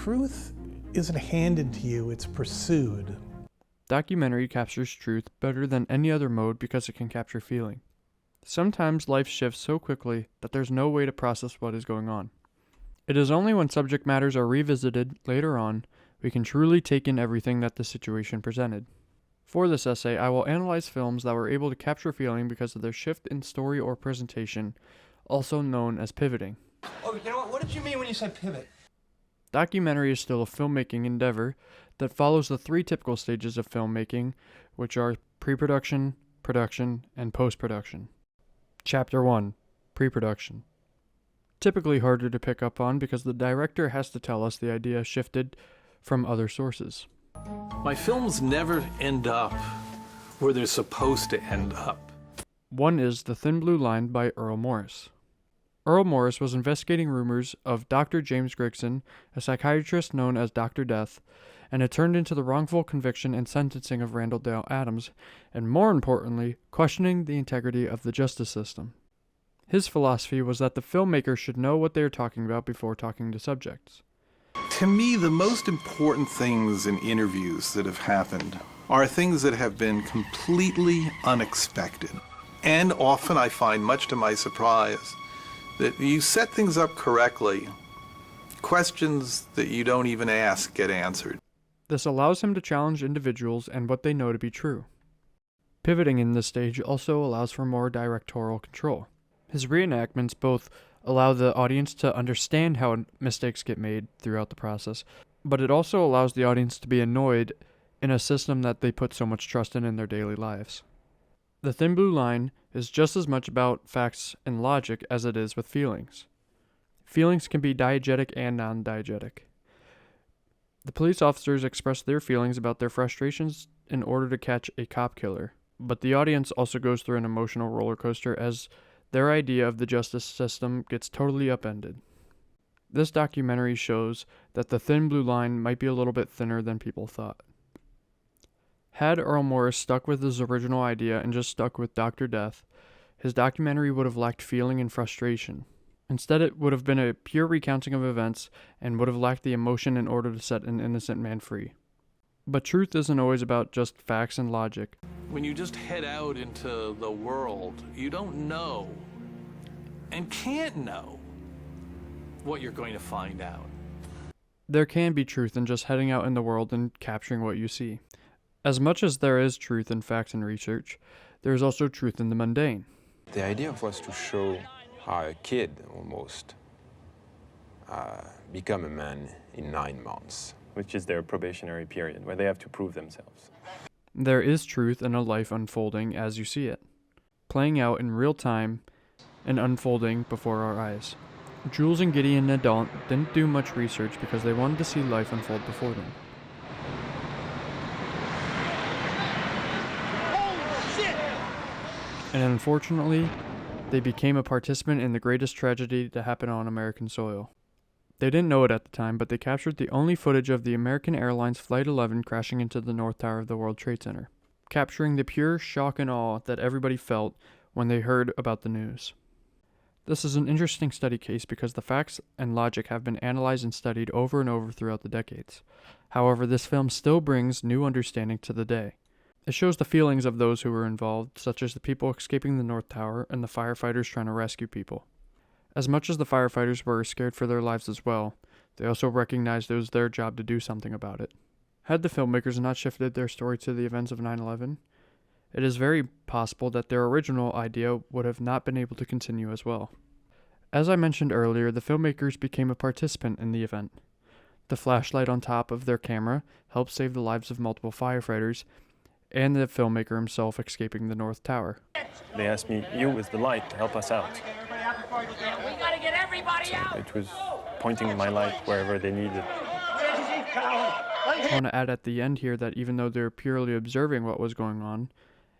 truth isn't handed to you, it's pursued. Documentary captures truth better than any other mode because it can capture feeling. Sometimes life shifts so quickly that there's no way to process what is going on. It is only when subject matters are revisited later on we can truly take in everything that the situation presented. For this essay, I will analyze films that were able to capture feeling because of their shift in story or presentation, also known as pivoting. Oh, you know what? What did you mean when you said pivot? Documentary is still a filmmaking endeavor that follows the three typical stages of filmmaking, which are pre-production, production, and post-production. Chapter 1. Pre-production. Typically harder to pick up on because the director has to tell us the idea shifted from other sources. My films never end up where they're supposed to end up. One is The Thin Blue Line by Earl Morris. Earl Morris was investigating rumors of Dr. James Grigson, a psychiatrist known as Dr. Death, and it turned into the wrongful conviction and sentencing of Randall Dale Adams, and more importantly, questioning the integrity of the justice system. His philosophy was that the filmmaker should know what they are talking about before talking to subjects. To me, the most important things in interviews that have happened are things that have been completely unexpected. And often I find, much to my surprise, that you set things up correctly, questions that you don't even ask get answered. This allows him to challenge individuals and what they know to be true. Pivoting in this stage also allows for more directorial control. His reenactments both allow the audience to understand how mistakes get made throughout the process, but it also allows the audience to be annoyed in a system that they put so much trust in their daily lives. The Thin Blue Line is just as much about facts and logic as it is with feelings. Feelings can be diegetic and non-diegetic. The police officers express their feelings about their frustrations in order to catch a cop killer, but the audience also goes through an emotional roller coaster as their idea of the justice system gets totally upended. This documentary shows that the Thin Blue Line might be a little bit thinner than people thought. Had Earl Morris stuck with his original idea and just stuck with Dr. Death, his documentary would have lacked feeling and frustration. Instead, it would have been a pure recounting of events and would have lacked the emotion in order to set an innocent man free. But truth isn't always about just facts and logic. When you just head out into the world, you don't know and can't know what you're going to find out. There can be truth in just heading out in the world and capturing what you see. As much as there is truth in facts and research, there is also truth in the mundane. The idea was to show how a kid almost become a man in 9 months. Which is their probationary period, where they have to prove themselves. There is truth in a life unfolding as you see it, playing out in real time and unfolding before our eyes. Jules and Gideon Nadant didn't do much research because they wanted to see life unfold before them. And unfortunately, they became a participant in the greatest tragedy to happen on American soil. They didn't know it at the time, but they captured the only footage of the American Airlines Flight 11 crashing into the North Tower of the World Trade Center, capturing the pure shock and awe that everybody felt when they heard about the news. This is an interesting study case because the facts and logic have been analyzed and studied over and over throughout the decades. However, this film still brings new understanding to the day. It shows the feelings of those who were involved, such as the people escaping the North Tower and the firefighters trying to rescue people. As much as the firefighters were scared for their lives as well, they also recognized it was their job to do something about it. Had the filmmakers not shifted their story to the events of 9/11, it is very possible that their original idea would have not been able to continue as well. As I mentioned earlier, the filmmakers became a participant in the event. The flashlight on top of their camera helped save the lives of multiple firefighters, and the filmmaker himself escaping the North Tower. They asked me, you with the light, help us out. We gotta get everybody out! It was pointing my light wherever they needed. I want to add at the end here that even though they're purely observing what was going on,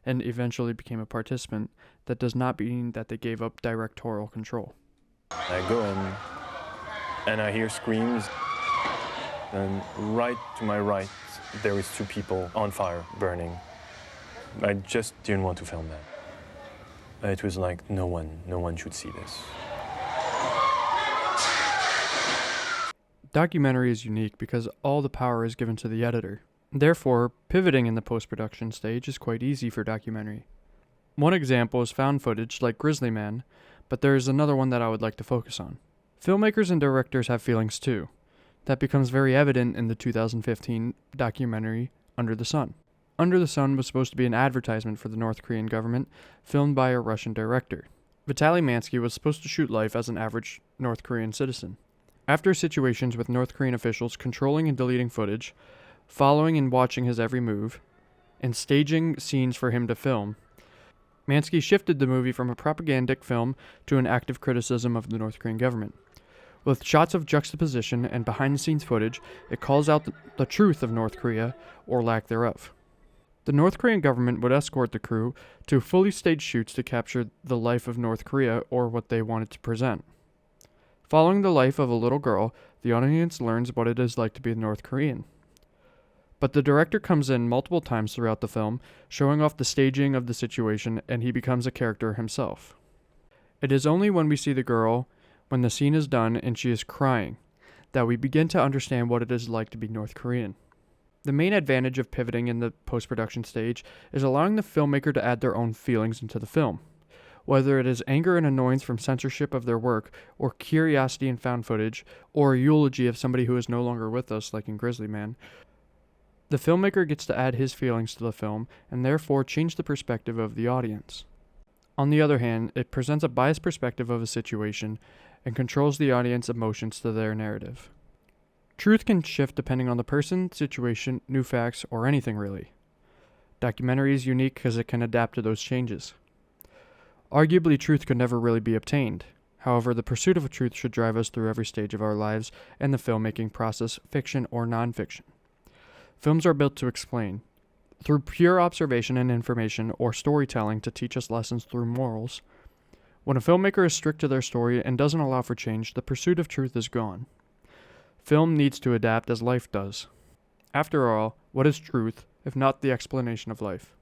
and eventually became a participant, that does not mean that they gave up directorial control. I go in, and I hear screams, and right to my right, there was 2 people on fire, burning. I just didn't want to film that. It was like, no one should see this. Documentary is unique because all the power is given to the editor. Therefore, pivoting in the post-production stage is quite easy for documentary. One example is found footage like Grizzly Man, but there is another one that I would like to focus on. Filmmakers and directors have feelings too. That becomes very evident in the 2015 documentary Under the Sun. Under the Sun was supposed to be an advertisement for the North Korean government, filmed by a Russian director. Vitaly Mansky was supposed to shoot life as an average North Korean citizen. After situations with North Korean officials controlling and deleting footage, following and watching his every move, and staging scenes for him to film, Mansky shifted the movie from a propagandic film to an active criticism of the North Korean government. With shots of juxtaposition and behind-the-scenes footage, it calls out the truth of North Korea, or lack thereof. The North Korean government would escort the crew to fully staged shoots to capture the life of North Korea, or what they wanted to present. Following the life of a little girl, the audience learns what it is like to be North Korean. But the director comes in multiple times throughout the film, showing off the staging of the situation, and he becomes a character himself. It is only when we see the girl, when the scene is done and she is crying, that we begin to understand what it is like to be North Korean. The main advantage of pivoting in the post-production stage is allowing the filmmaker to add their own feelings into the film. Whether it is anger and annoyance from censorship of their work, or curiosity in found footage, or a eulogy of somebody who is no longer with us, like in Grizzly Man, the filmmaker gets to add his feelings to the film and therefore change the perspective of the audience. On the other hand, it presents a biased perspective of a situation and controls the audience's emotions to their narrative. Truth can shift depending on the person, situation, new facts, or anything really. Documentary is unique because it can adapt to those changes. Arguably, truth could never really be obtained. However, the pursuit of truth should drive us through every stage of our lives and the filmmaking process, fiction or non-fiction. Films are built to explain. Through pure observation and information, or storytelling to teach us lessons through morals. When a filmmaker is strict to their story and doesn't allow for change, the pursuit of truth is gone. Film needs to adapt as life does. After all, what is truth, if not the explanation of life?